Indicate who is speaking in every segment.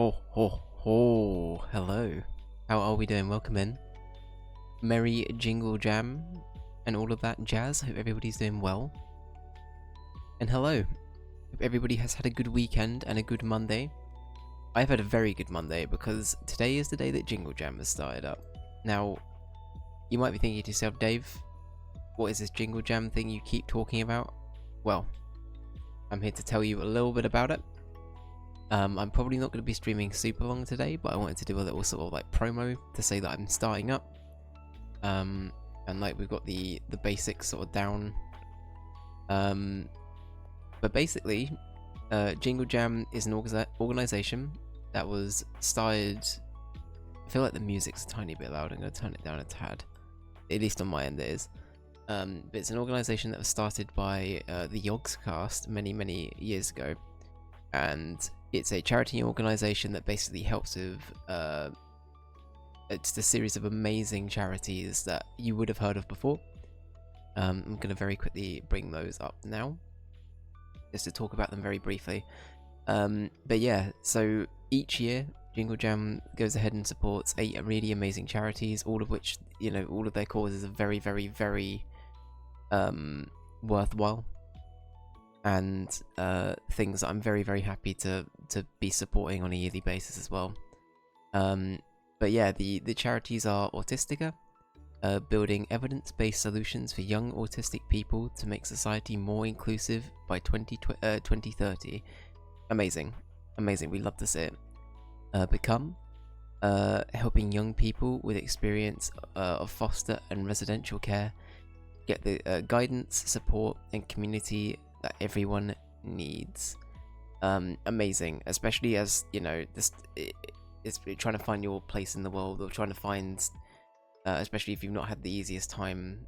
Speaker 1: Hello. How are we doing? Welcome in. Merry Jingle Jam and all of that jazz. Hope everybody's doing well. And hello. Hope everybody has had a good weekend and a good Monday. I've had a very good Monday because today is the day that Jingle Jam has started up. Now, you might be thinking to yourself, Dave, what is this Jingle Jam thing you keep talking about? Well, I'm here to tell you a little bit about it. I'm probably not going to be streaming super long today, but I wanted to do a little sort of like promo to say that I'm starting up. And like we've got the basics sort of down. But basically, Jingle Jam is an organization that was started. I feel like the music's a tiny bit loud. I'm going to turn it down a tad. At least on my end it is. But it's an organization that was started by the Yogs cast many years ago. And it's a charity organization that basically helps with it's a series of amazing charities that you would have heard of before. I'm going to very quickly bring those up now, just to talk about them very briefly. But yeah, so each year Jingle Jam goes ahead and supports 8 really amazing charities, all of which, you know, all of their causes are very worthwhile. And things that I'm very happy to be supporting on a yearly basis as well. But yeah, the charities are Autistica, building evidence-based solutions for young autistic people to make society more inclusive by 2030. Amazing, we love to see it. Become, helping young people with experience of foster and residential care get the guidance, support, and community that everyone needs. Amazing, especially as, you know, it's trying to find your place in the world, or trying to find, especially if you've not had the easiest time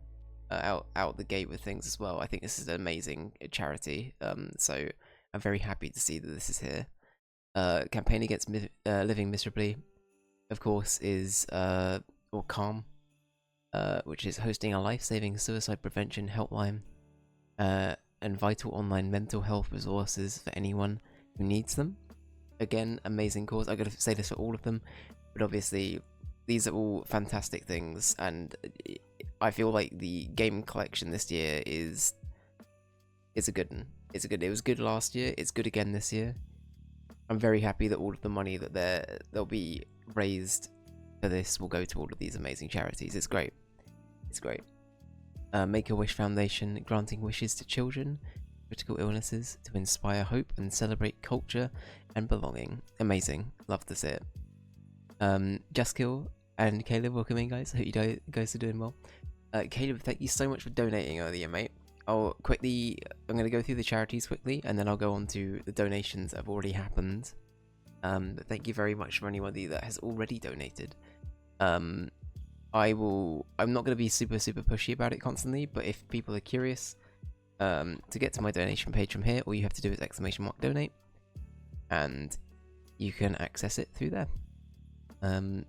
Speaker 1: out the gate with things as well. I think this is an amazing charity, so I'm very happy to see that this is here. Campaign against living miserably, of course, is or Calm, which is hosting a life-saving suicide prevention helpline, and vital online mental health resources for anyone who needs them. Again, amazing cause. I'm going to say this for all of them, but obviously these are all fantastic things, and I feel like the game collection this year is a good one. It was good last year, it's good again this year. I'm very happy that all of the money that they'll be raised for this will go to all of these amazing charities. It's great. Make-A-Wish Foundation, granting wishes to children with critical illnesses to inspire hope and celebrate culture and belonging. Amazing, love to see it. Jaskill and Caleb, welcome in, guys. Hope you guys are doing well. Caleb, thank you so much for donating earlier, mate. I'm going to go through the charities quickly, and then I'll go on to the donations that have already happened. But thank you very much for anybody that has already donated. I'm not going to be super pushy about it constantly, but if people are curious, to get to my donation page from here, all you have to do is !donate, and you can access it through there. You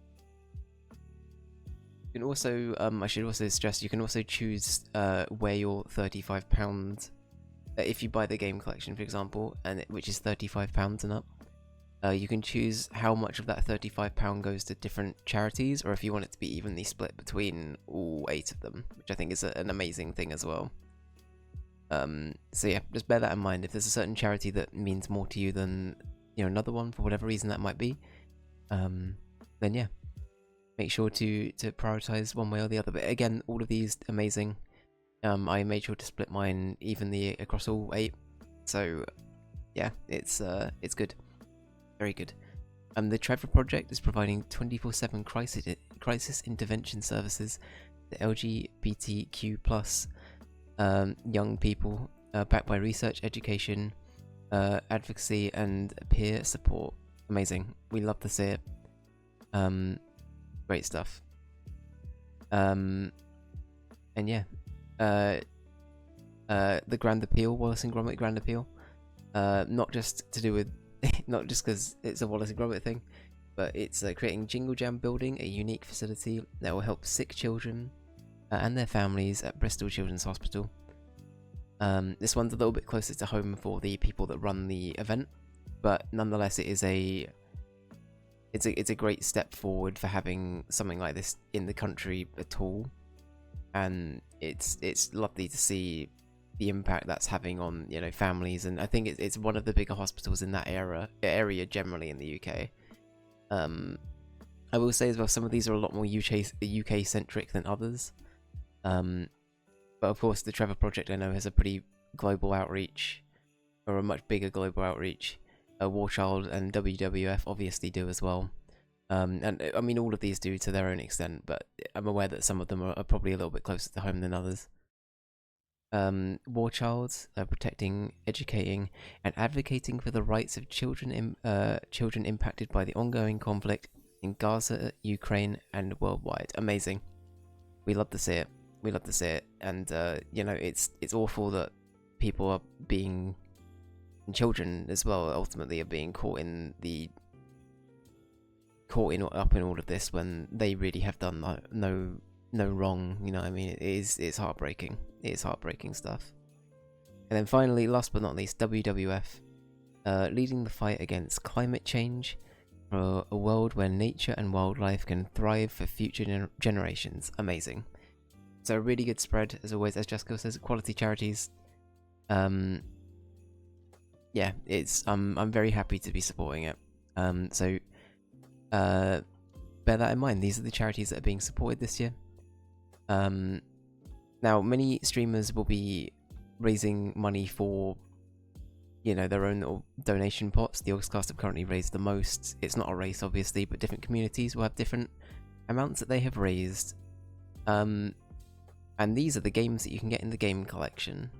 Speaker 1: can also, I should also stress, you can also choose where your £35, if you buy the game collection, for example, which is £35 and up. You can choose how much of that £35 goes to different charities, or if you want it to be evenly split between all 8 of them, which I think is an amazing thing as well. So yeah, just bear that in mind. If there's a certain charity that means more to you than, you know, another one, for whatever reason that might be, then yeah, make sure to prioritize one way or the other. But again, all of these amazing. I made sure to split mine evenly across all 8. So yeah, it's good. Very good. The Trevor Project is providing 24/7 crisis intervention services to LGBTQ+ young people, backed by research, education, advocacy, and peer support. Amazing. We love to see it. Great stuff. And yeah, the Grand Appeal, Wallace and Gromit Grand Appeal, not just to do with not just because it's a Wallace and Gromit thing, but it's creating Jingle Jam, building a unique facility that will help sick children and their families at Bristol Children's Hospital. This one's a little bit closer to home for the people that run the event, but nonetheless it is a it's a great step forward for having something like this in the country at all, and it's lovely to see the impact that's having on, you know, families. And I think it's one of the bigger hospitals in that area generally in the UK. I will say as well, some of these are a lot more UK centric than others. But of course, the Trevor Project I know has a pretty global outreach, or a much bigger global outreach. War Child and WWF obviously do as well. And I mean, all of these do to their own extent, but I'm aware that some of them are probably a little bit closer to home than others. War Child, protecting, educating, and advocating for the rights of children impacted by the ongoing conflict in Gaza, Ukraine, and worldwide. Amazing. We love to see it. We love to see it. And you know, it's awful that people are being, and children as well, ultimately are being caught up in all of this when they really have done no wrong. You know what I mean? It's heartbreaking. It is heartbreaking stuff. And then finally, last but not least, WWF, leading the fight against climate change for a world where nature and wildlife can thrive for future generations. Amazing. So a really good spread, as always, as Jessica says, quality charities. Yeah, I'm very happy to be supporting it. So bear that in mind. These are the charities that are being supported this year. Now, many streamers will be raising money for, you know, their own little donation pots. The Augustcast have currently raised the most. It's not a race, obviously, but different communities will have different amounts that they have raised. And these are the games that you can get in the game collection.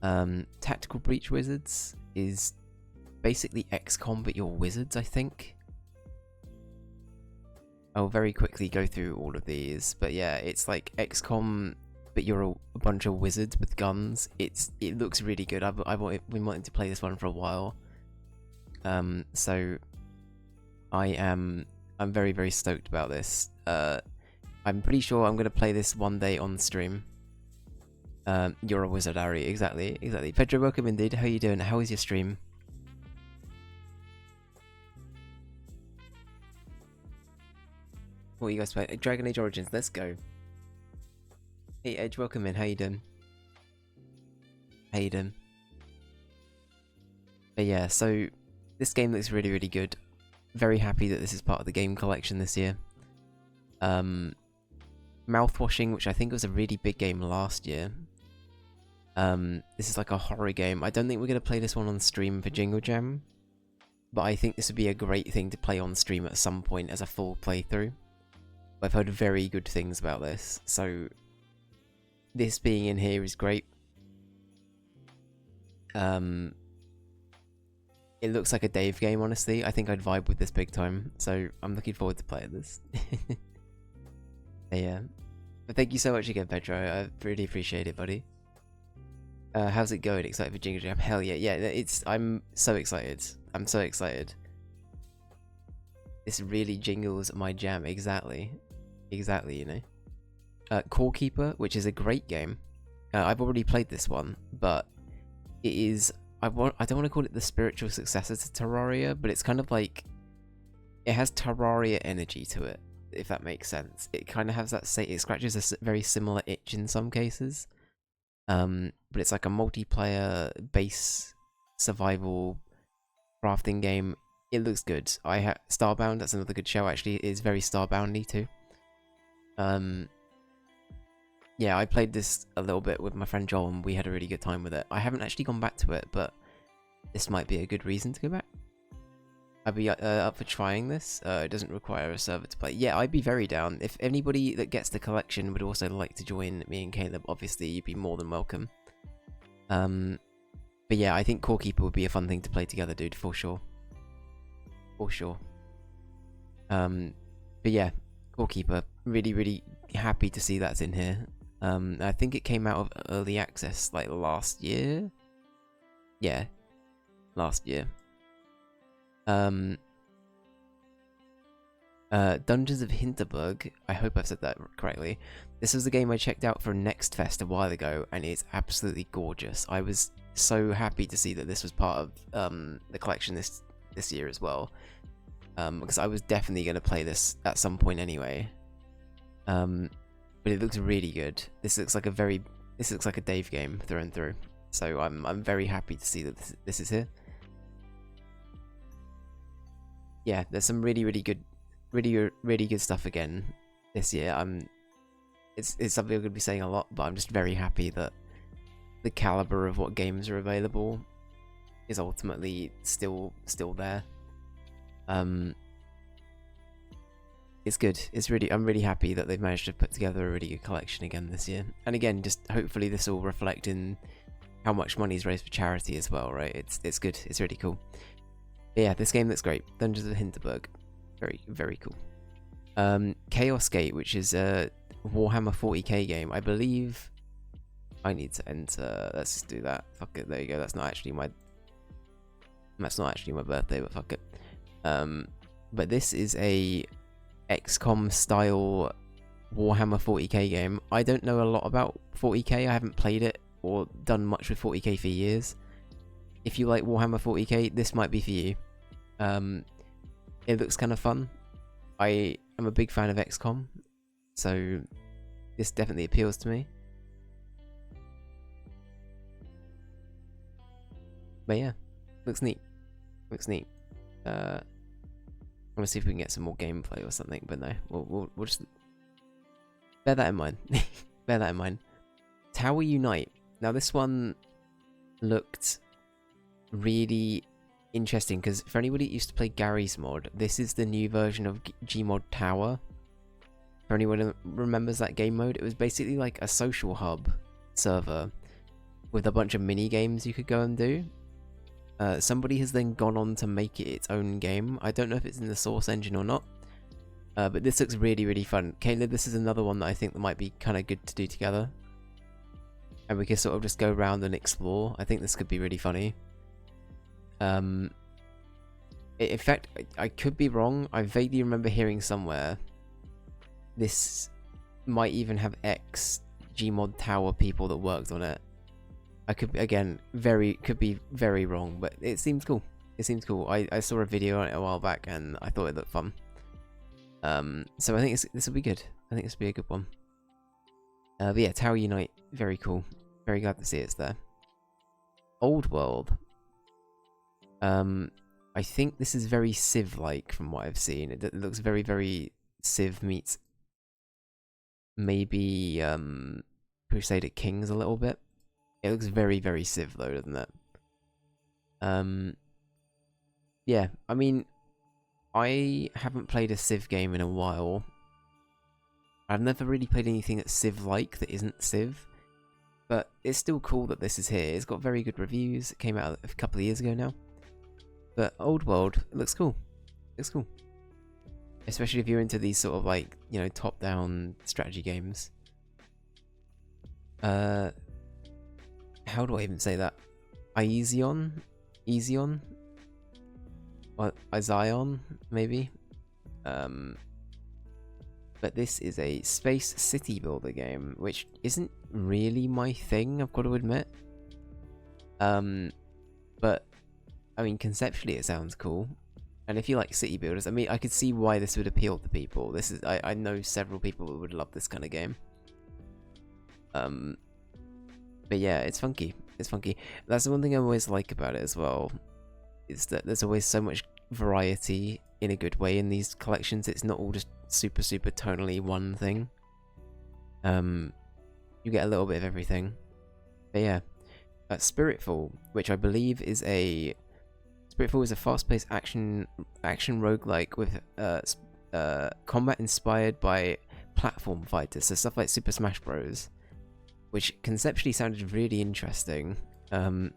Speaker 1: Tactical Breach Wizards is basically XCOM, but you're wizards, I think. I'll very quickly go through all of these, but yeah, it's like XCOM, but you're a bunch of wizards with guns. It looks really good. I've been wanting to play this one for a while. So I'm very, very stoked about this. I'm pretty sure I'm gonna play this one day on stream. You're a wizard, Ari. Exactly. Pedro, welcome indeed. How you doing? How is your stream? What are you guys playing? Dragon Age Origins, let's go. Hey Edge, welcome in. How you doing? But yeah, so this game looks really, really good. Very happy that this is part of the game collection this year. Mouthwashing, which I think was a really big game last year. This is like a horror game. I don't think we're going to play this one on stream for Jingle Jam, but I think this would be a great thing to play on stream at some point as a full playthrough. I've heard very good things about this, so this being in here is great. It looks like a Dave game, honestly. I think I'd vibe with this big time, so I'm looking forward to playing this. Yeah. But thank you so much again, Pedro. I really appreciate it, buddy. How's it going? Excited for Jingle Jam? Hell yeah, yeah. I'm so excited. I'm so excited. This really jingles my jam. Exactly, you know. Core Keeper, which is a great game. I've already played this one, but it is. I don't want to call it the spiritual successor to Terraria, but it's kind of like it has Terraria energy to it, if that makes sense. It kind of has that it scratches a very similar itch in some cases. But it's like a multiplayer base survival crafting game. It looks good. Starbound, that's another good show actually. It is very Starboundy too. Yeah, I played this a little bit with my friend Joel and we had a really good time with it. I haven't actually gone back to it, but this might be a good reason to go back. I'd be up for trying this. It doesn't require a server to play. Yeah, I'd be very down. If anybody that gets the collection would also like to join me and Caleb, obviously you'd be more than welcome. But yeah, I think Core Keeper would be a fun thing to play together, dude, for sure. For sure. But yeah, Core Keeper, really, really happy to see that's in here. I think it came out of early access like last year. Yeah, last year. Dungeons of Hinterberg, I hope I've said that correctly. This was a game I checked out for Next Fest a while ago, and it's absolutely gorgeous. I was so happy to see that this was part of the collection this year as well. because I was definitely going to play this at some point anyway. But it looks really good. This looks like a Dave game through and through. So I'm very happy to see that this is here. Yeah, there's some really good, really good stuff again this year. It's something I'm gonna be saying a lot, but I'm just very happy that the caliber of what games are available is ultimately still there. It's good. I'm really happy that they've managed to put together a really good collection again this year. And again, just hopefully this will reflect in how much money is raised for charity as well, right? It's good. It's really cool. But yeah, this game looks great. Dungeons of Hinterberg, very cool. Chaos Gate, which is a Warhammer 40k game. I believe I need to enter. Let's just do that. Fuck it. There you go. That's not actually my birthday, but fuck it. But this is a XCOM style Warhammer 40k game. I don't know a lot about 40k. I haven't played it or done much with 40k for years. If you like Warhammer 40k, this might be for you. It looks kind of fun. I am a big fan of XCOM, so this definitely appeals to me. But yeah, looks neat. Looks neat. I'm gonna see if we can get some more gameplay or something, but no, we'll just bear that in mind. Bear that in mind. Tower Unite. Now this one looked really interesting because for anybody that used to play Gary's mod, this is the new version of Gmod Tower. For anyone who remembers that game mode, it was basically like a social hub server with a bunch of mini games you could go and do. Somebody has then gone on to make it its own game. I don't know if it's in the source engine or not, but this looks really fun. Caleb, this is another one that I think that might be kind of good to do together, and we can sort of just go around and explore. I think this could be really funny. In fact, I could be wrong. I vaguely remember hearing somewhere this might even have Gmod Tower people that worked on it. I could, again, could be very wrong, but it seems cool. It seems cool. I saw a video on it a while back and I thought it looked fun. So I think this will be good. I think this will be a good one. But yeah, Tower Unite, very cool. Very glad to see it's there. Old World. I think this is very Civ-like from what I've seen. It looks very Civ meets maybe Crusader Kings a little bit. It looks very Civ though, doesn't it? Yeah, I mean, I haven't played a Civ game in a while. I've never really played anything that's Civ-like that isn't Civ, but it's still cool that this is here. It's got very good reviews. It came out a couple of years ago now. But Old World, it looks cool. It looks cool. Especially if you're into these sort of like, you know, top-down strategy games. How do I even say that? Izion? Or Izion, maybe? But this is a space city builder game, which isn't really my thing, I've got to admit. But, I mean, conceptually it sounds cool. And if you like city builders, I mean, I could see why this would appeal to people. This is, I know several people who would love this kind of game. But yeah, it's funky. It's funky. That's the one thing I always like about it as well, is that there's always so much variety in a good way in these collections. It's not all just super tonally one thing. You get a little bit of everything. But yeah, Spiritfall, which I believe is a fast-paced action roguelike with combat inspired by platform fighters, so stuff like Super Smash Bros. Which conceptually sounded really interesting, but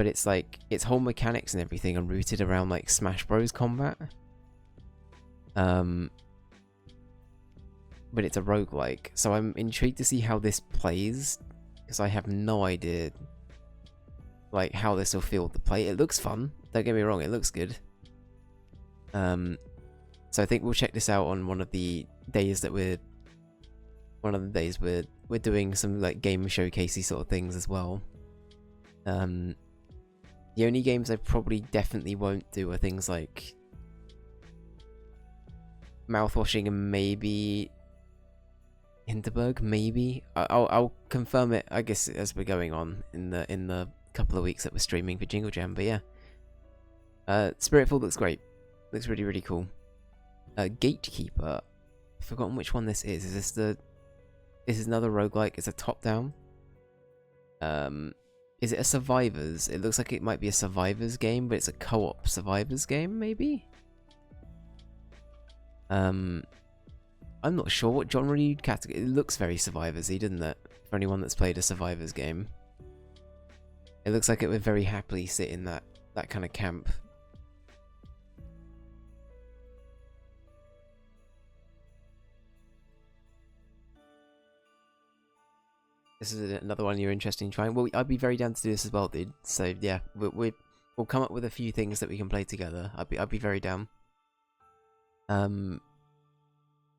Speaker 1: it's like its whole mechanics and everything are rooted around like Smash Bros combat. But it's a roguelike, so I'm intrigued to see how this plays, because I have no idea like how this will feel to play. It looks fun, don't get me wrong, it looks good. So I think we'll check this out on one of the days that we're doing some like game showcasey sort of things as well. The only games I probably definitely won't do are things like mouthwashing and maybe Hinterberg, maybe. I'll confirm it, I guess, as we're going on in the couple of weeks that we're streaming for Jingle Jam. But yeah, Spiritfall looks great. Looks really, really cool. Gatekeeper. I've forgotten which one this is. Is this another roguelike? It's a top-down. Is it a Survivors? It looks like it might be a Survivors game, but it's a co-op Survivors game, maybe? I'm not sure what genre you'd categorize. It looks very Survivors-y, doesn't it? For anyone that's played a Survivors game. It looks like it would very happily sit in that kind of camp. This is another one you're interested in trying. Well, I'd be very down to do this as well, dude. So yeah, we'll come up with a few things that we can play together. I'd be very down.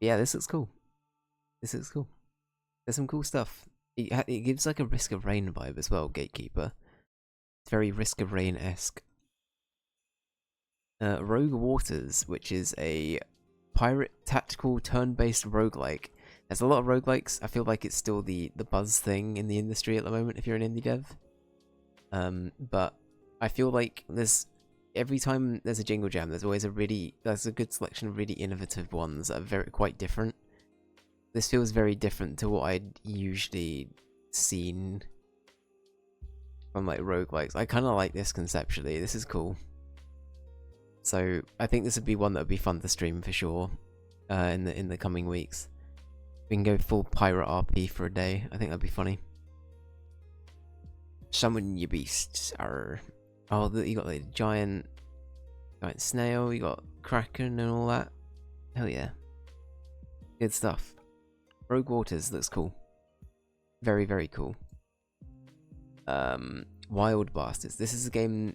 Speaker 1: Yeah, this looks cool. This looks cool. There's some cool stuff. It gives like a Risk of Rain vibe as well, Gatekeeper. It's very Risk of Rain-esque. Rogue Waters, which is a pirate tactical turn-based roguelike. There's a lot of roguelikes. I feel like it's still the buzz thing in the industry at the moment if you're an indie dev. But I feel like every time there's a Jingle Jam, there's always a good selection of really innovative ones that are quite different. This feels very different to what I'd usually seen from like roguelikes. I kind of like this conceptually. This is cool. So I think this would be one that would be fun to stream for sure in the coming weeks. We can go full pirate RP for a day. I think that'd be funny. Summon your beasts. Oh, you got like giant snail. You got kraken and all that. Hell yeah, good stuff. Rogue Waters looks cool. Very, very cool. Wild Bastards. This is a game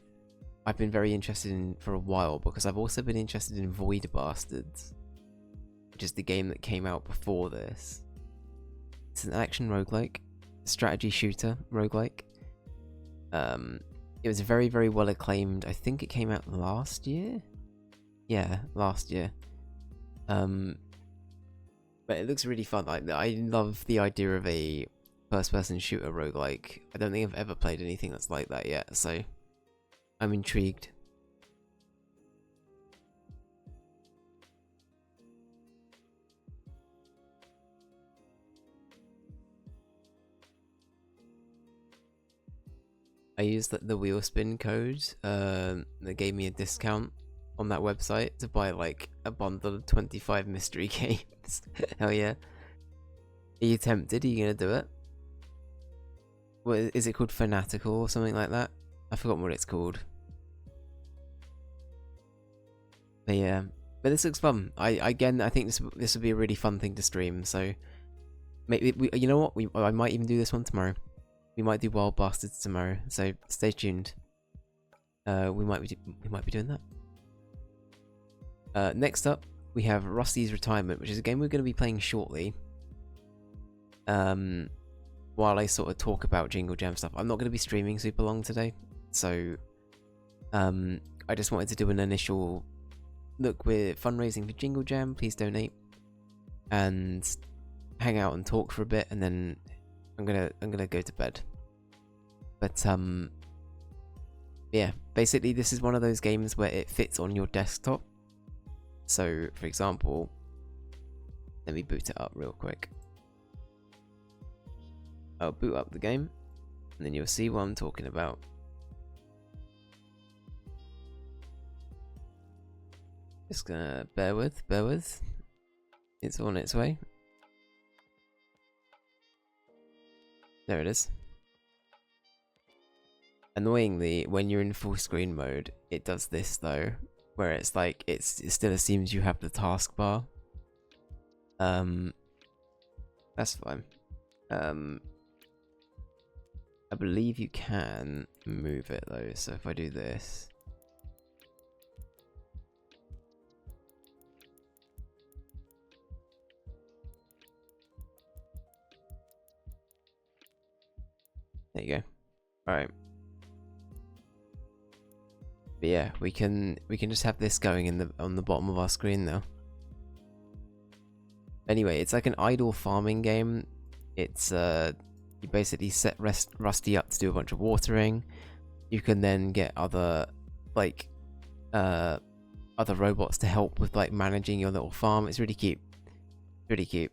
Speaker 1: I've been very interested in for a while because I've also been interested in Void Bastards, which is the game that came out before this. It's an action roguelike, strategy shooter roguelike. It was very, very well acclaimed. I think it came out last year. Yeah, last year. But it looks really fun. I love the idea of a first-person shooter roguelike. I don't think I've ever played anything that's like that yet, so I'm intrigued. I used the wheel spin code that gave me a discount on that website to buy like a bundle of 25 mystery games. Hell yeah. Are you tempted? Are you gonna do it? What is it called? Fanatical or something like that? I forgot what it's called. But yeah, but this looks fun. I think this would be a really fun thing to stream. So maybe you know what? I might even do this one tomorrow. We might do Wild Bastards tomorrow. So stay tuned. We might be doing that. Next up, we have Rusty's Retirement, which is a game we're going to be playing shortly. While I sort of talk about Jingle Jam stuff. I'm not going to be streaming super long today, so I just wanted to do an initial look. We're fundraising for Jingle Jam. Please donate and hang out and talk for a bit, and then I'm gonna go to bed. But yeah, basically this is one of those games where it fits on your desktop. So, for example, let me boot it up real quick. I'll boot up the game, and then you'll see what I'm talking about. Just gonna bear with. It's on its way. There it is. Annoyingly, when you're in full screen mode, it does this though, where it's like it still assumes you have the taskbar. That's fine. I believe you can move it though, so if I do this. There you go. Alright. But yeah, we can just have this going on the bottom of our screen now. Anyway, it's like an idle farming game. It's you basically set Rusty up to do a bunch of watering. You can then get other like other robots to help with like managing your little farm. It's really cute. Really cute.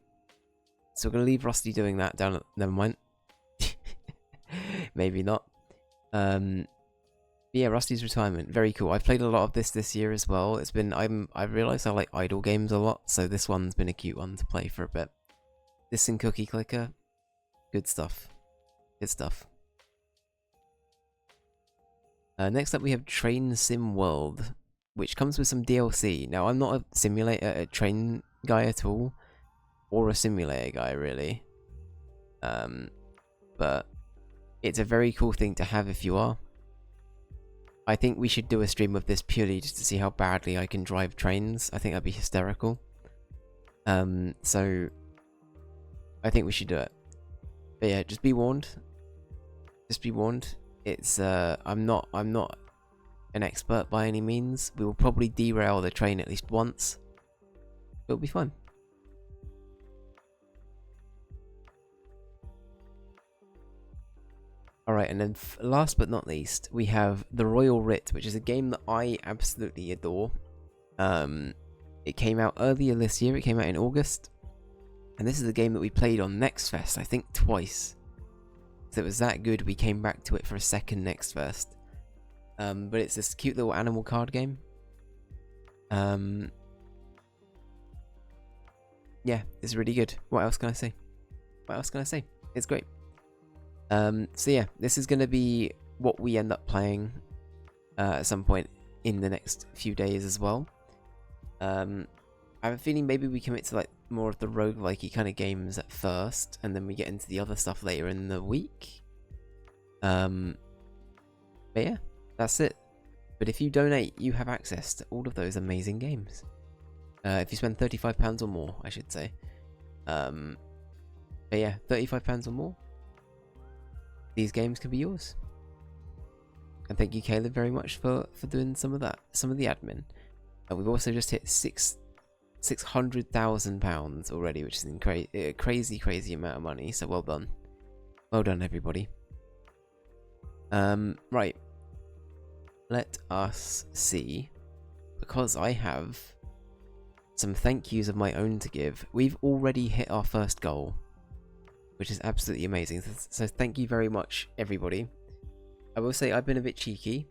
Speaker 1: So we're gonna leave Rusty doing that down at, never mind. Maybe not. Yeah, Rusty's retirement. Very cool. I've played a lot of this year as well. It's been I've realised I like idle games a lot, so this one's been a cute one to play for a bit. This and Cookie Clicker. Good stuff. Good stuff. Next up we have Train Sim World, which comes with some DLC. Now I'm not a train guy at all, or a simulator guy really. But it's a very cool thing to have if you are. I think we should do a stream of this purely just to see how badly I can drive trains. I think that'd be hysterical. So I think we should do it. But yeah, just be warned. Just be warned. It's I'm not an expert by any means. We will probably derail the train at least once. It'll be fun. Alright, and then last but not least, we have The Royal Writ, which is a game that I absolutely adore. It came out earlier this year, it came out in August. And this is a game that we played on Next Fest, I think twice. So it was that good, we came back to it for a second Next Fest. But it's this cute little animal card game. Yeah, it's really good. What else can I say? What else can I say? It's great. So yeah, this is going to be what we end up playing at some point in the next few days as well. I have a feeling maybe we commit to like more of the roguelikey kind of games at first, and then we get into the other stuff later in the week. But yeah, that's it. But if you donate, you have access to all of those amazing games. If you spend £35 or more, I should say. But yeah, £35 or more. These games can be yours. And thank you, Caleb, very much for doing some of that, some of the admin. And we've also just hit £600,000 already, which is a crazy amount of money. So well done, everybody. Right. Let us see, because I have some thank yous of my own to give. We've already hit our first goal, which is absolutely amazing. So thank you very much, everybody. I will say I've been a bit cheeky,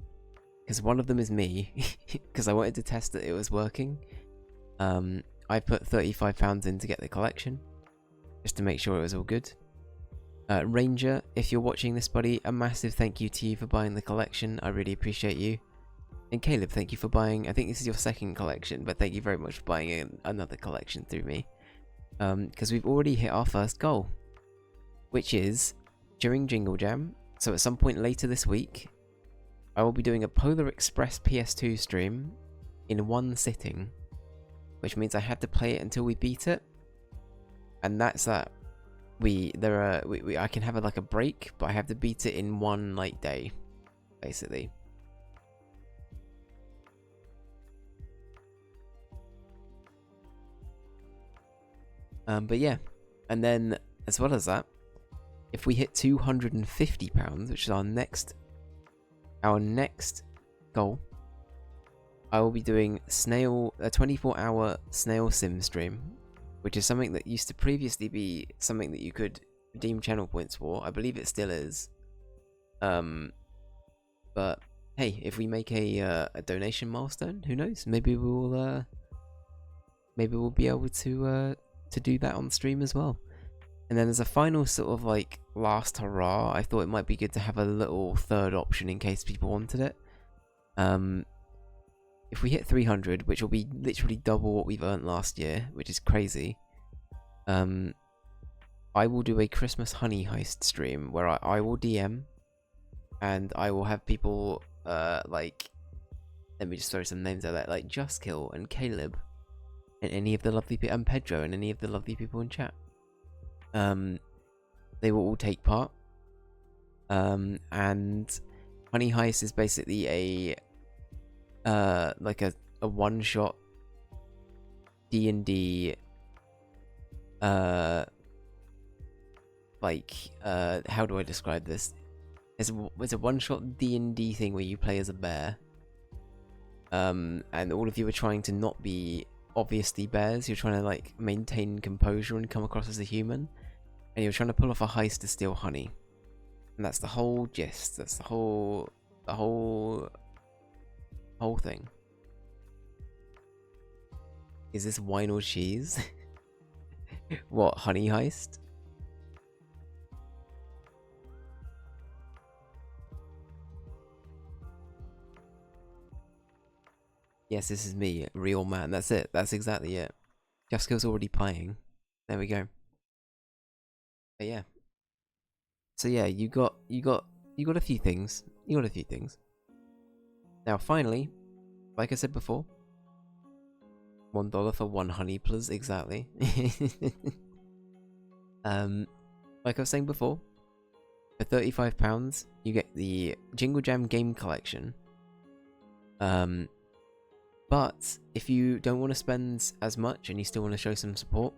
Speaker 1: because one of them is me, because I wanted to test that it was working. I put £35 in to get the collection, just to make sure it was all good. Ranger, if you're watching this, buddy, a massive thank you to you for buying the collection. I really appreciate you. And Caleb, thank you for buying, I think this is your second collection, but thank you very much for buying another collection through me. Because we've already hit our first goal, which is during Jingle Jam. So at some point later this week, I will be doing a Polar Express PS2 stream in one sitting, which means I had to play it until we beat it, and that's that. I can have like a break, but I have to beat it in one like day, basically. But yeah, and then as well as that, if we hit £250, which is our next goal, I will be doing a 24-hour snail sim stream, which is something that used to previously be something that you could redeem channel points for. I believe it still is. But hey, if we make a donation milestone, who knows? Maybe we'll be able to do that on stream as well. And then as a final sort of like last hurrah, I thought it might be good to have a little third option in case people wanted it. If we hit 300, which will be literally double what we've earned last year, which is crazy, I will do a Christmas honey heist stream where I will DM, and I will have people like, let me just throw some names out there, like Justkill and Caleb, and any of the lovely people, and Pedro, and any of the lovely people in chat. They will all take part. And honey heist is basically a like a one-shot D&D like how do I describe this? It's a one-shot D&D thing where you play as a bear. And all of you are trying to not be obviously bears. You're trying to like maintain composure and come across as a human, and you're trying to pull off a heist to steal honey. And that's the whole gist. That's the whole thing. Is this wine or cheese? What, honey heist? Yes, this is me, real man. That's it. That's exactly it. Jessica's already playing. There we go. But yeah. So yeah, you got a few things. You got a few things. Now finally, like I said before, $1 for one honey, please. Exactly. Like I was saying before, for £35, you get the Jingle Jam game collection. But if you don't want to spend as much and you still want to show some support,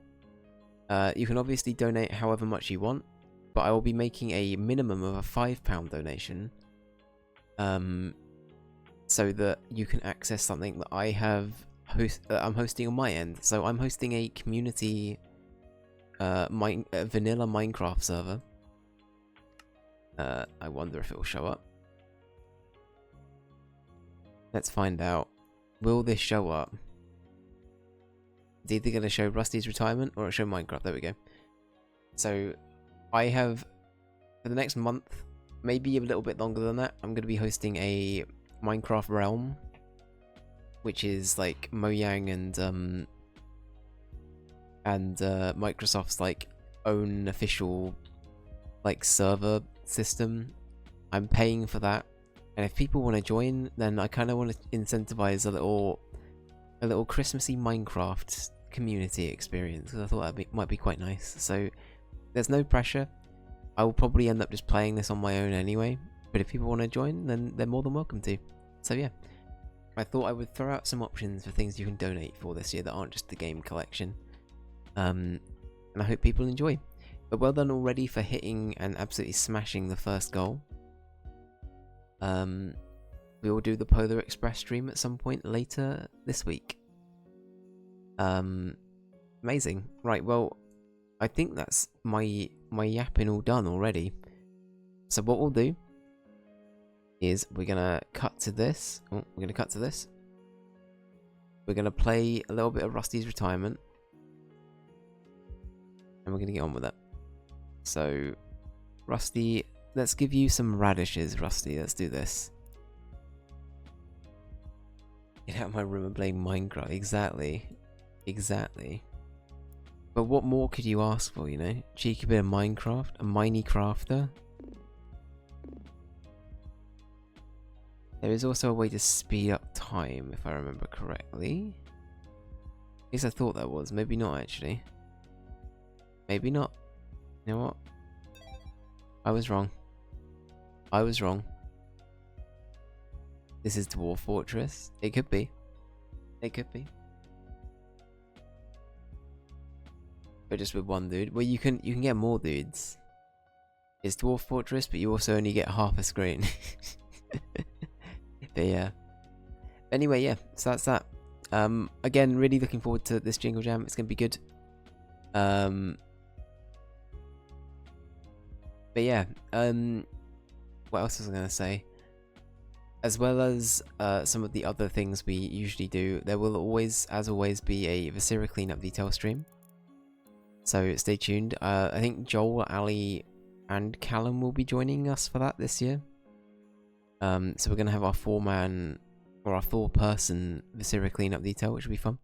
Speaker 1: you can obviously donate however much you want. But I will be making a minimum of a £5 donation, so that you can access something that I have I'm hosting on my end. So I'm hosting a community vanilla Minecraft server. I wonder if it will show up. Let's find out. Will this show up? It's either going to show Rusty's retirement or it'll show Minecraft. There we go. So I have, for the next month, maybe a little bit longer than that, I'm going to be hosting a Minecraft realm, which is like Mojang and Microsoft's like own official like server system. I'm paying for that, and if people want to join, then I kind of want to incentivize a little Christmassy Minecraft community experience, because I thought that might be quite nice. So there's no pressure. I will probably end up just playing this on my own anyway, but if people want to join, then they're more than welcome to. So yeah, I thought I would throw out some options for things you can donate for this year that aren't just the game collection. And I hope people enjoy. But well done already for hitting and absolutely smashing the first goal. We will do the Polar Express stream at some point later this week. Amazing. Right, well, I think that's my yapping all done already. So what we'll do is we're gonna cut to this. Oh, we're gonna cut to this. We're gonna play a little bit of Rusty's retirement, and we're gonna get on with it. So, Rusty, let's give you some radishes, Rusty. Let's do this. Get out of my room and play Minecraft. Exactly. Exactly. But what more could you ask for, you know? Cheeky bit of Minecraft, a Miney Crafter. There is also a way to speed up time, if I remember correctly. At least I thought there was. Maybe not, actually. Maybe not. You know what? I was wrong. I was wrong. This is Dwarf Fortress. It could be. It could be. But just with one dude. Well, you can get more dudes. It's Dwarf Fortress, but you also only get half a screen. But yeah. Anyway, yeah. So that's that. Again, really looking forward to this Jingle Jam. It's gonna be good. But yeah. What else was I gonna say? As well as some of the other things we usually do, there will always, as always, be a Viscera cleanup detail stream. So stay tuned. I think Joel, Ali, and Callum will be joining us for that this year. So we're going to have our 4-man, or our 4-person Viscera cleanup detail, which will be fun.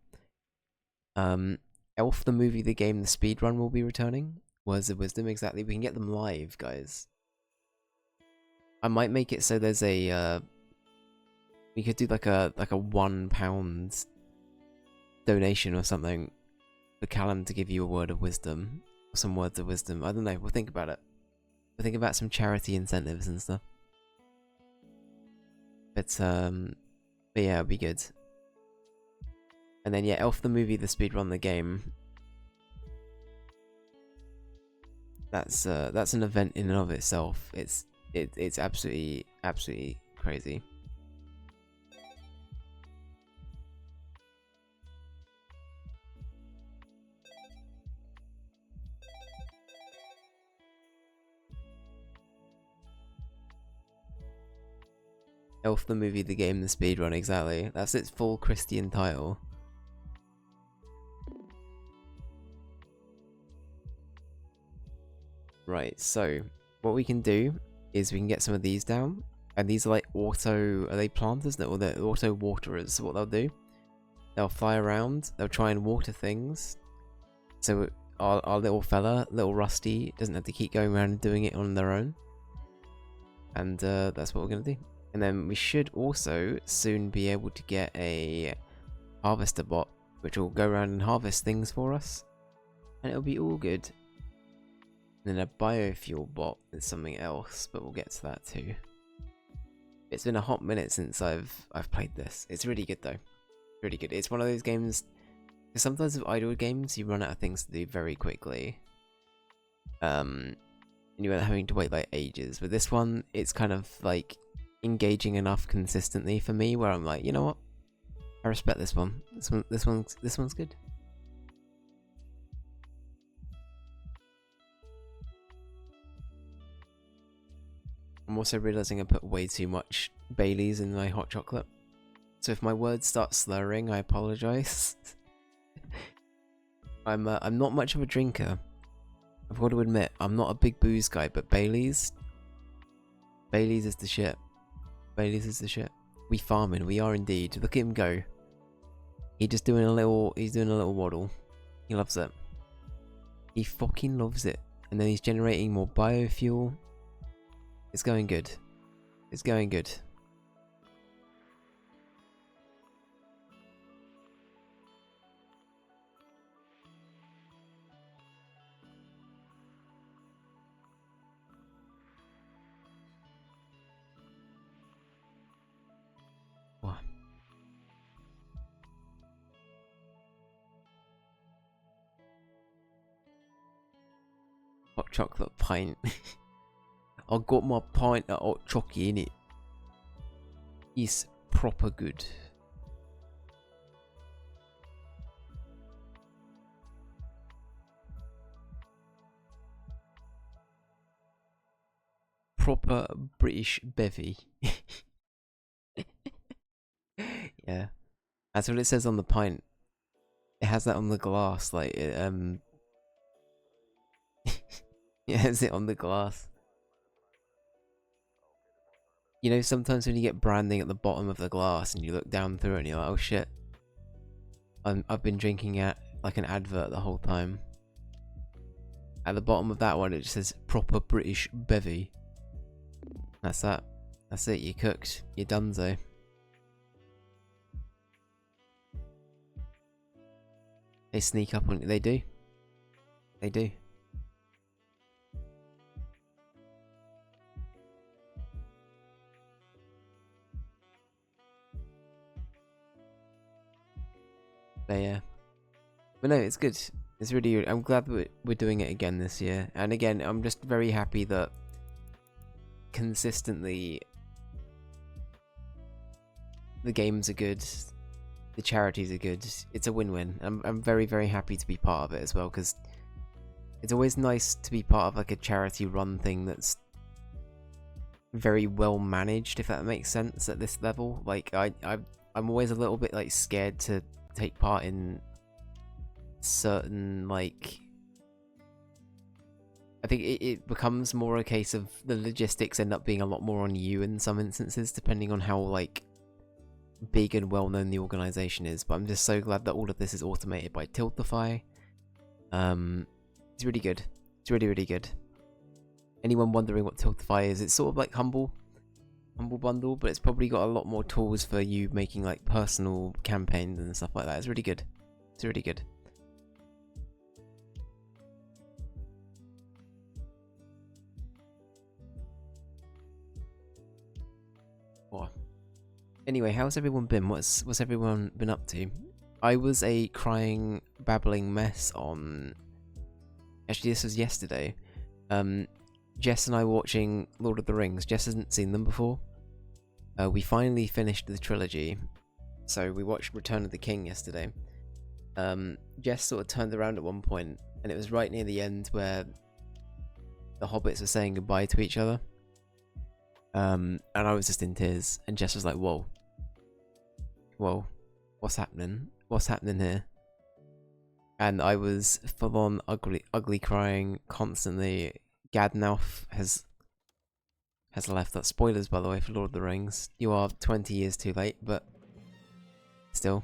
Speaker 1: Elf the movie, the game, the speedrun will be returning. Words of Wisdom, exactly. We can get them live, guys. I might make it so there's a, we could do like a £1 donation or something for Callum to give you a word of wisdom, or some words of wisdom. I don't know. We'll think about it. We'll think about some charity incentives and stuff. But yeah, it'll be good. And then yeah, Elf the movie, the speedrun, the game. that's an event in and of itself. It's absolutely crazy. Elf the movie, the game, the speedrun, exactly. That's its full Christian title. Right, so what we can do is we can get some of these down. And these are like auto, are they planters? No, they're auto waterers. So what they'll do, they'll fly around, they'll try and water things. So our little fella, little Rusty, doesn't have to keep going around and doing it on their own. And that's what we're going to do. And then we should also soon be able to get a harvester bot, which will go around and harvest things for us. And it'll be all good. And then a biofuel bot is something else, but we'll get to that too. It's been a hot minute since I've played this. It's really good though. Really good. It's one of those games, because sometimes with idle games you run out of things to do very quickly. And you end up having to wait like ages. With this one, it's kind of like engaging enough consistently for me where I'm like, you know what? I respect this one. This one's good. I'm also realizing I put way too much Baileys in my hot chocolate. So if my words start slurring, I apologize. I'm not much of a drinker. I've got to admit, I'm not a big booze guy, but Baileys is the shit. Baileys is the shit. We farming, we are indeed. Look at him go. He's doing a little waddle. He loves it. He fucking loves it. And then he's generating more biofuel. It's going good. It's going good. What? Hot chocolate pint. I got my pint of hot chocolate in it. It's proper good. Proper British bevy. Yeah, that's what it says on the pint. It has that on the glass, like it, it has it on the glass. You know, sometimes when you get branding at the bottom of the glass and you look down through it and you're like, oh shit, I've been drinking at like an advert the whole time. At the bottom of that one, it just says proper British bevy. That's that. That's it. You're cooked. You're donezo. They sneak up on you. They do. They do. But no, it's good. It's really good. I'm glad that we're doing it again this year. And again, I'm just very happy that consistently the games are good, the charities are good. It's a win-win. I'm very, very happy to be part of it as well, because it's always nice to be part of like a charity run thing that's very well managed, if that makes sense at this level. Like I'm always a little bit like scared to take part in certain, like, I think it becomes more a case of the logistics end up being a lot more on you in some instances, depending on how like big and well known the organization is. But I'm just so glad that all of this is automated by Tiltify. It's really good. It's really, really good. Anyone wondering what Tiltify is, it's sort of like Humble Bundle, but it's probably got a lot more tools for you making like personal campaigns and stuff like that. It's really good. It's really good. What? Anyway, how's everyone been? What's everyone been up to? I was a crying, babbling mess on... Actually, this was yesterday. Jess and I were watching Lord of the Rings. Jess hasn't seen them before. We finally finished the trilogy, so we watched Return of the King yesterday. Jess sort of turned around at one point, and it was right near the end where the hobbits were saying goodbye to each other. And I was just in tears, and Jess was like, whoa, what's happening? What's happening here? And I was full on ugly crying constantly. Gadnauf has left us. Spoilers, by the way, for Lord of the Rings. You are 20 years too late, but still.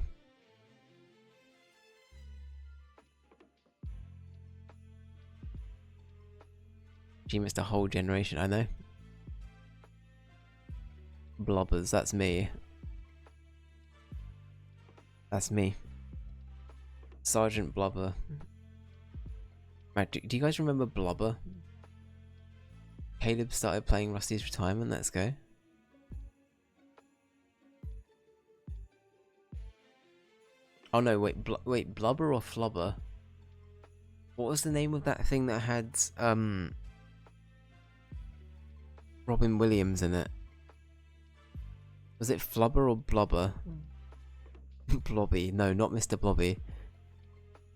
Speaker 1: She missed a whole generation, I know. Blubbers, that's me. That's me. Sergeant Blubber. Right, do you guys remember Blubber? Caleb started playing Rusty's Retirement, let's go. Oh no, wait, Blubber or Flubber? What was the name of that thing that had, Robin Williams in it? Was it Flubber or Blubber? Blobby. No, not Mr. Blobby.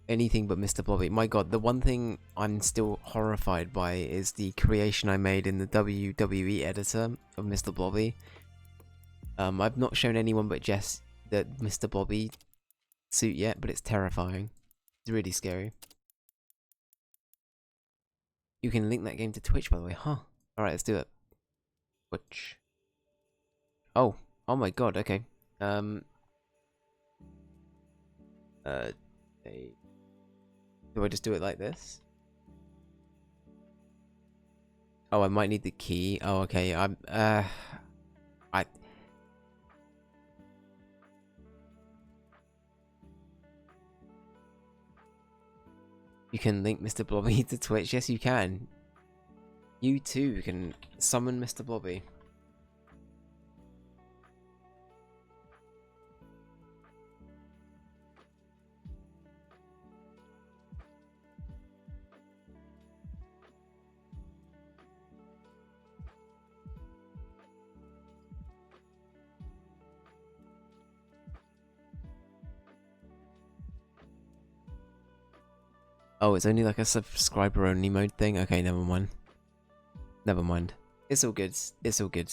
Speaker 1: Anything but Mr. Blobby. My god, the one thing I'm still horrified by is the creation I made in the WWE editor of Mr. Blobby. I've not shown anyone but Jess the Mr. Blobby suit yet, but it's terrifying. It's really scary. You can link that game to Twitch, by the way. Huh. Alright, let's do it. Twitch. Oh my god, okay. Do I just do it like this? Oh, I might need the key. Oh, okay. You can link Mr. Blobby to Twitch. Yes, you can. You too can summon Mr. Blobby. Oh, it's only like a subscriber only mode thing? Okay, never mind. Never mind. It's all good. It's all good.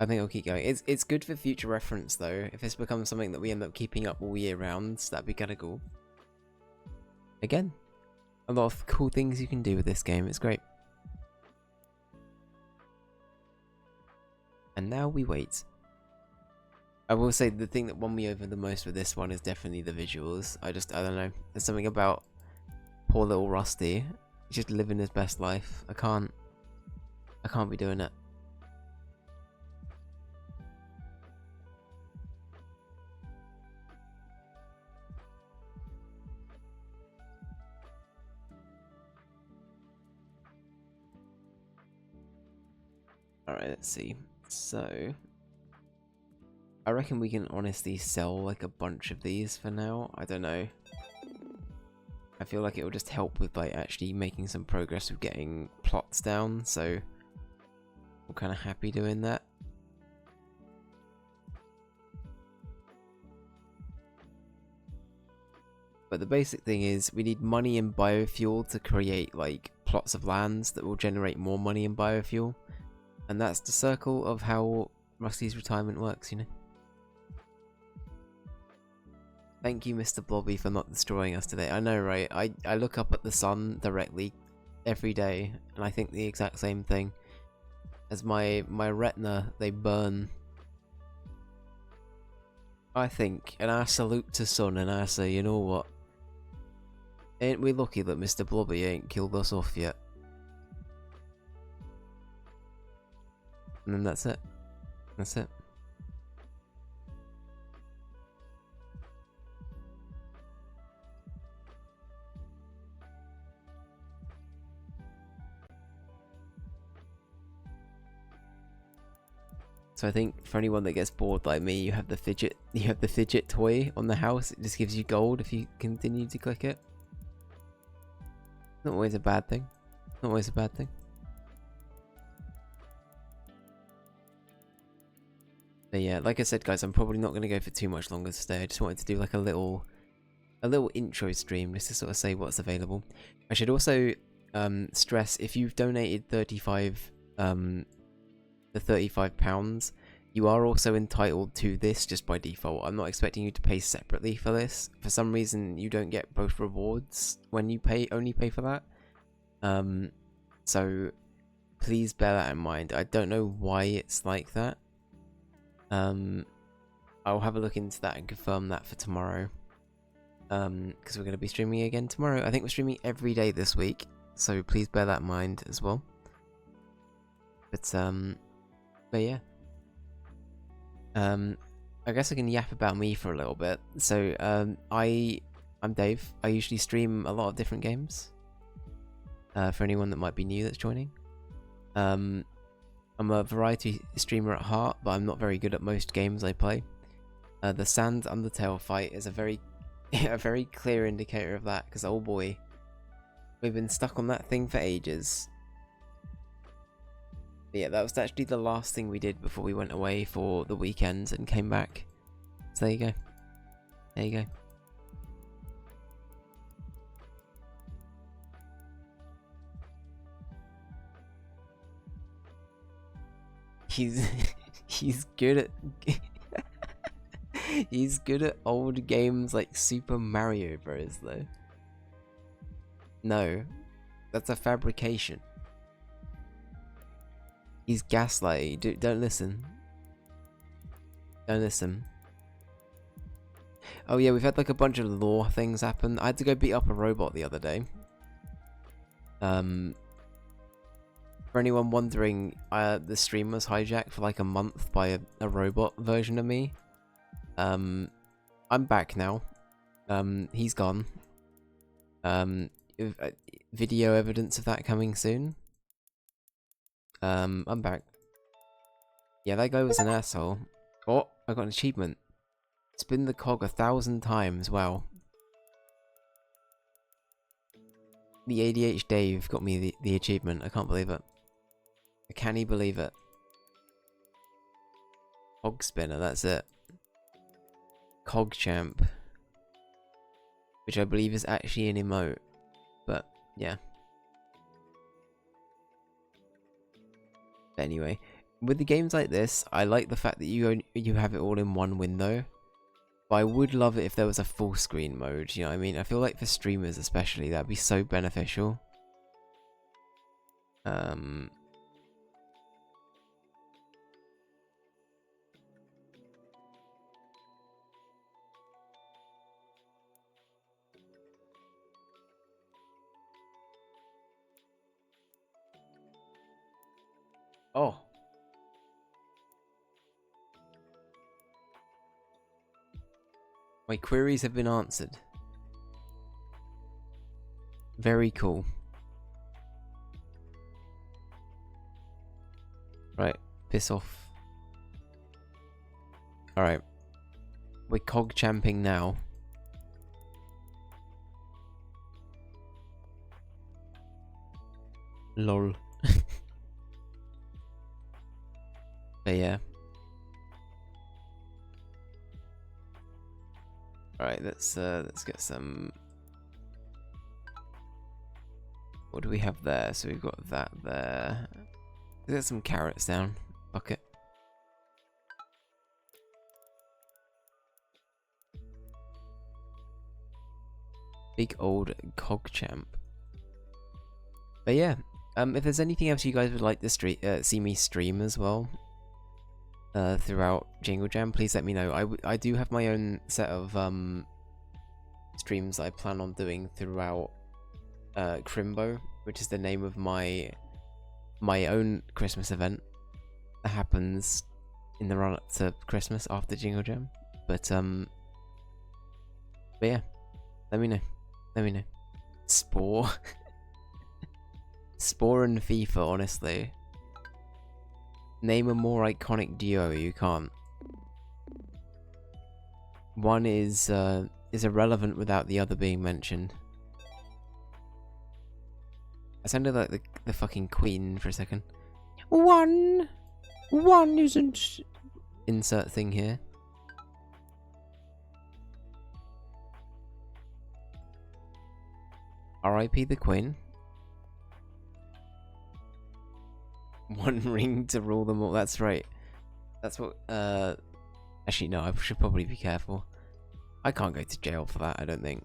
Speaker 1: I think I'll keep going. It's good for future reference though. If this becomes something that we end up keeping up all year round, that'd be kinda cool. Again, a lot of cool things you can do with this game. It's great. And now we wait. I will say the thing that won me over the most with this one is definitely the visuals. I don't know. There's something about poor little Rusty. He's just living his best life. I can't be doing it. Alright, let's see. So I reckon we can honestly sell like a bunch of these for now. I don't know. I feel like it will just help with like actually making some progress with getting plots down, so I'm kind of happy doing that. But the basic thing is we need money and biofuel to create like plots of lands that will generate more money and biofuel. And that's the circle of how Rusty's Retirement works, you know? Thank you, Mr. Blobby, for not destroying us today. I know, right? I look up at the sun directly every day, and I think the exact same thing. As my retina, they burn. I think, and I salute to sun, and I say, you know what? Ain't we lucky that Mr. Blobby ain't killed us off yet? And then that's it. That's it. So I think for anyone that gets bored like me, you have the fidget toy on the house. It just gives you gold if you continue to click it. Not always a bad thing. Not always a bad thing. But yeah, like I said, guys, I'm probably not going to go for too much longer today. I just wanted to do like a little intro stream just to sort of say what's available. I should also stress, if you've donated the £35, you are also entitled to this just by default. I'm not expecting you to pay separately for this. For some reason, you don't get both rewards when you only pay for that. So please bear that in mind. I don't know why it's like that. I'll have a look into that and confirm that for tomorrow. Because we're going to be streaming again tomorrow. I think we're streaming every day this week, so please bear that in mind as well. But yeah. I guess I can yap about me for a little bit. So, I'm Dave. I usually stream a lot of different games. For anyone that might be new that's joining. I'm a variety streamer at heart, but I'm not very good at most games I play. The Sand Undertale fight is a very clear indicator of that, because oh boy, we've been stuck on that thing for ages. But yeah, that was actually the last thing we did before we went away for the weekend and came back. So there you go. There you go. He's good at he's good at old games like Super Mario Bros. Though. No, that's a fabrication. He's gaslighting. Don't listen. Don't listen. Oh yeah, we've had like a bunch of lore things happen. I had to go beat up a robot the other day. For anyone wondering, the stream was hijacked for like a month by a robot version of me. I'm back now. He's gone. Video evidence of that coming soon. I'm back. Yeah, that guy was an asshole. Oh, I got an achievement. Spin the cog 1,000 times. Wow. The ADH Dave got me the achievement. I can't believe it. Can he believe it? Cog spinner, that's it. Cog champ. Which I believe is actually an emote. But, yeah. But anyway, with the games like this, I like the fact that you have it all in one window. But I would love it if there was a full screen mode, you know what I mean? I feel like for streamers especially, that'd be so beneficial. Oh. My queries have been answered. Very cool. Right, piss off. Alright. We're cog champing now. Lol. But yeah. Alright, let's get some. What do we have there? So we've got that there. Let's get some carrots down. Bucket. Big old cog champ. But yeah, if there's anything else you guys would like to see me stream as well, throughout Jingle Jam, please let me know. I do have my own set of streams I plan on doing throughout Crimbo, which is the name of my own Christmas event that happens in the run up to Christmas after Jingle Jam. But yeah, let me know. Let me know. Spore. Spore and FIFA, honestly. Name a more iconic duo, you can't. One is irrelevant without the other being mentioned. I sounded like the fucking queen for a second. One isn't... Insert thing here. R.I.P. the queen. One ring to rule them all. That's right. That's what... Actually, no, I should probably be careful. I can't go to jail for that, I don't think.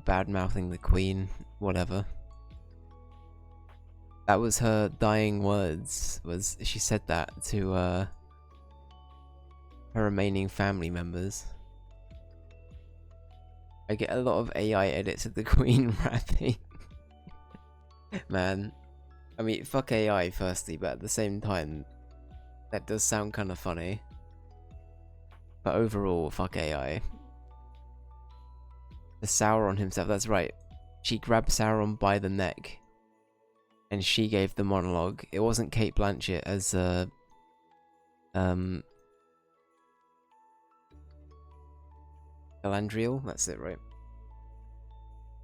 Speaker 1: Bad-mouthing the queen. Whatever. That was her dying words. She said that to, her remaining family members. I get a lot of AI edits of the queen rapping. Man. I mean, fuck AI firstly, but at the same time, that does sound kind of funny. But overall, fuck AI. The Sauron himself, that's right. She grabbed Sauron by the neck. And she gave the monologue. It wasn't Kate Blanchett as, Galadriel? That's it, right?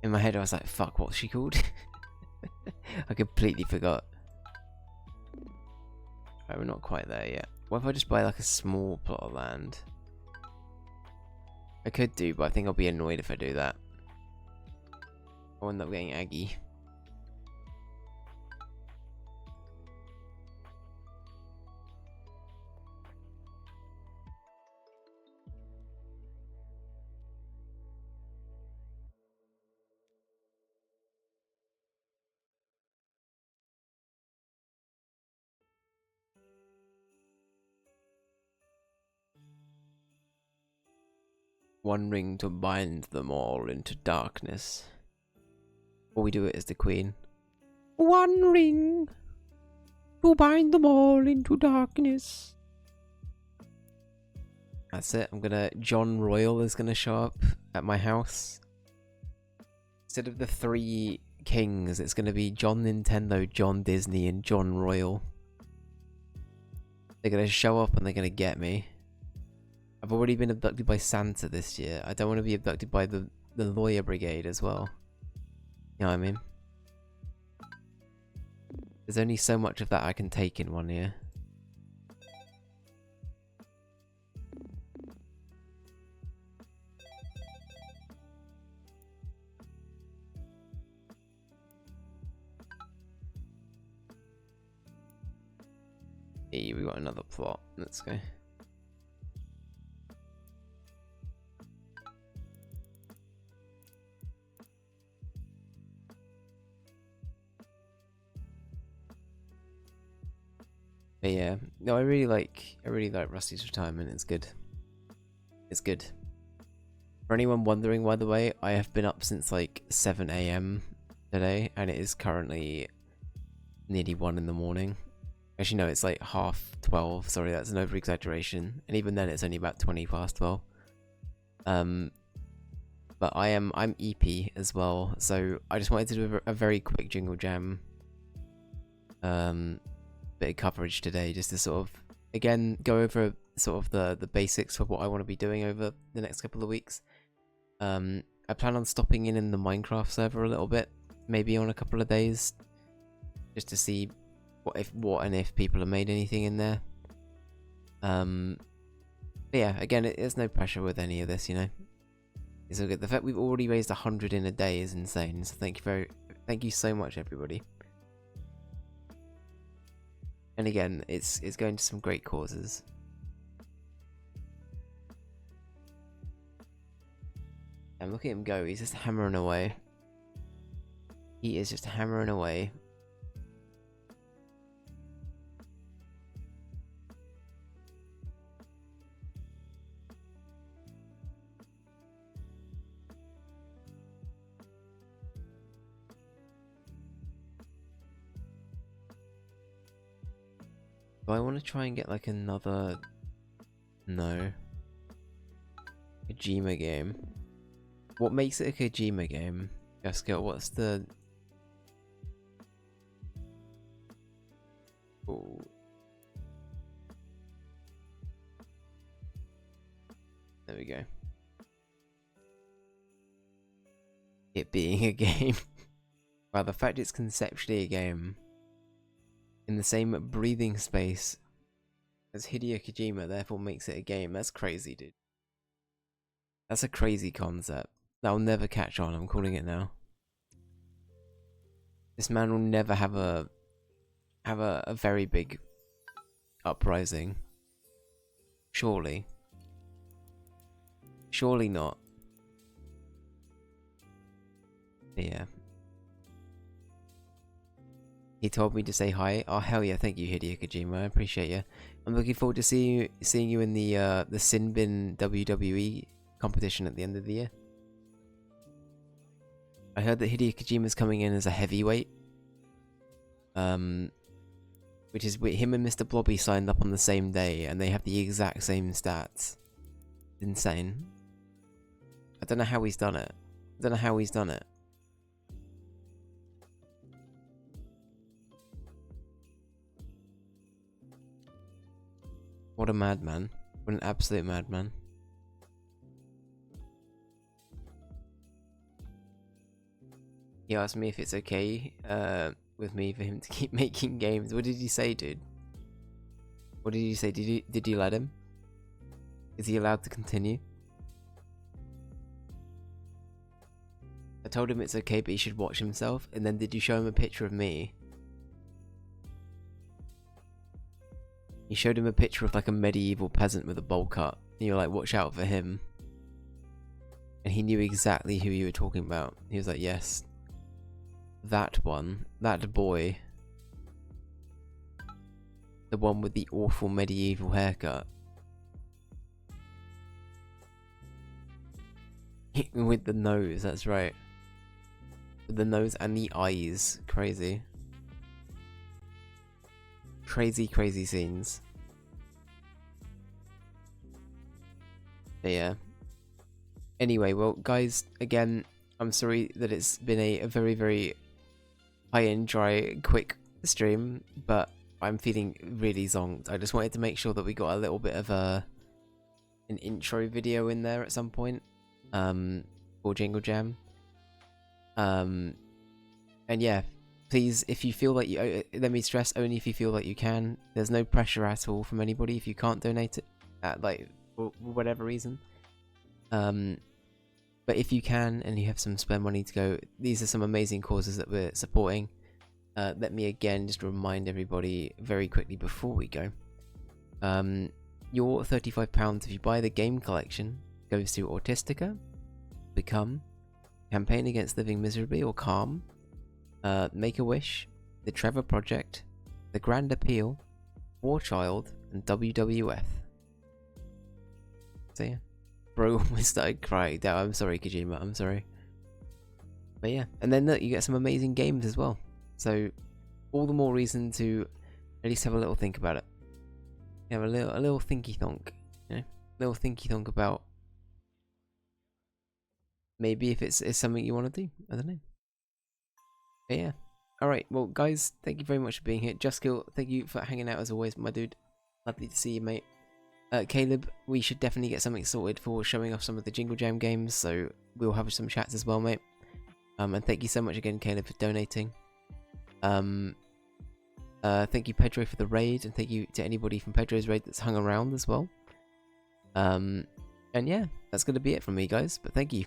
Speaker 1: In my head I was like, fuck, what's she called? I completely forgot. Right, we're not quite there yet. What if I just buy like a small plot of land? I could do, but I think I'll be annoyed if I do that. I'll end up getting Aggie. One ring to bind them all into darkness. Or we do it as the queen. One ring to bind them all into darkness. That's it. John Royal is gonna show up at my house. Instead of the 3 kings, it's gonna be John Nintendo, John Disney, and John Royal. They're gonna show up and they're gonna get me. I've already been abducted by Santa this year. I don't want to be abducted by the lawyer brigade as well. You know what I mean? There's only so much of that I can take in one year. Hey, we got another plot. Let's go. But yeah, no, I really like Rusty's retirement. It's good. It's good. For anyone wondering, by the way, I have been up since like 7 AM today, and it is currently nearly 1 in the morning. Actually, no, it's like 12:30. Sorry, that's an over-exaggeration. And even then, it's only about 20 past 12. But I'm EP as well, so I just wanted to do a very quick Jingle Jam bit of coverage today, just to sort of again go over sort of the basics of what I want to be doing over the next couple of weeks. I plan on stopping in the Minecraft server a little bit, maybe on a couple of days, just to see what and if people have made anything in there. But yeah, again, there's no pressure with any of this, you know. It's all good. The fact we've already raised 100 in a day is insane. So thank you so much, everybody. And again, it's going to some great causes. And look at him go. He's just hammering away. He is just hammering away. Do I want to try and get like another... No. Kojima game. What makes it a Kojima game? Jessica, what's the... Ooh. There we go. It being a game. Wow, the fact it's conceptually a game in the same breathing space as Hideo Kojima therefore makes it a game. That's crazy, dude. That's a crazy concept. That'll never catch on, I'm calling it now. This man will never have a very big uprising. Surely. Surely not. But yeah. He told me to say hi. Oh hell yeah, thank you Hideo Kojima, I appreciate you. I'm looking forward to seeing you in the Sin Bin WWE competition at the end of the year. I heard that Hideo Kojima's coming in as a heavyweight. Which is him and Mr. Blobby signed up on the same day and they have the exact same stats. Insane. I don't know how he's done it. What a madman. What an absolute madman. He asked me if it's okay with me for him to keep making games. What did you say, dude? What did you say? Did you let him? Is he allowed to continue? I told him it's okay, but he should watch himself. And then did you show him a picture of me? You showed him a picture of like a medieval peasant with a bowl cut. And you're like, watch out for him. And he knew exactly who you were talking about. He was like, yes. That one. That boy. The one with the awful medieval haircut. With the nose, that's right. With the nose and the eyes. Crazy. Crazy scenes. But yeah. Anyway, well guys, again, I'm sorry that it's been a very high and dry, quick stream, but I'm feeling really zonked. I just wanted to make sure that we got a little bit of an intro video in there at some point, for Jingle Jam. And yeah, please, if you feel like you, let me stress, only if you feel like you can. There's no pressure at all from anybody if you can't donate it, like, for whatever reason. But if you can and you have some spare money to go, these are some amazing causes that we're supporting. Let me again just remind everybody very quickly before we go. Your £35 if you buy the game collection goes to Autistica, Become, Campaign Against Living Miserably or Calm, Make a Wish, The Trevor Project, The Grand Appeal, War Child, and WWF. So yeah. Bro almost started crying. I'm sorry, Kojima, I'm sorry. But yeah, and then look, you get some amazing games as well. So, all the more reason to at least have a little think about it. You have a little thinky thonk, you know, little thinky thonk about maybe if it's something you want to do. I don't know. But yeah, all right. Well, guys, thank you very much for being here. Justkill, thank you for hanging out as always, my dude. Lovely to see you, mate. Caleb, we should definitely get something sorted for showing off some of the Jingle Jam games, so we'll have some chats as well, mate. And thank you so much again, Caleb, for donating. Thank you, Pedro, for the raid, and thank you to anybody from Pedro's raid that's hung around as well. And yeah, that's going to be it from me, guys, but thank you.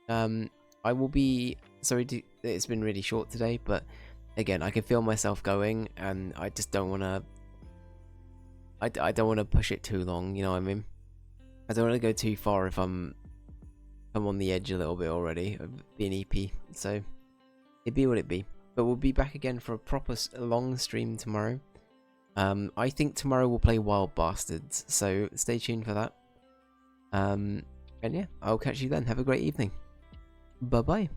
Speaker 1: I will be... Sorry, it's been really short today, but again, I can feel myself going, and I just don't want to... I don't want to push it too long, you know what I mean? I don't want to go too far if I'm on the edge a little bit already of being EP, so it'd be what it be. But we'll be back again for a proper long stream tomorrow. I think tomorrow we'll play Wild Bastards, so stay tuned for that. And yeah, I'll catch you then. Have a great evening. Bye bye.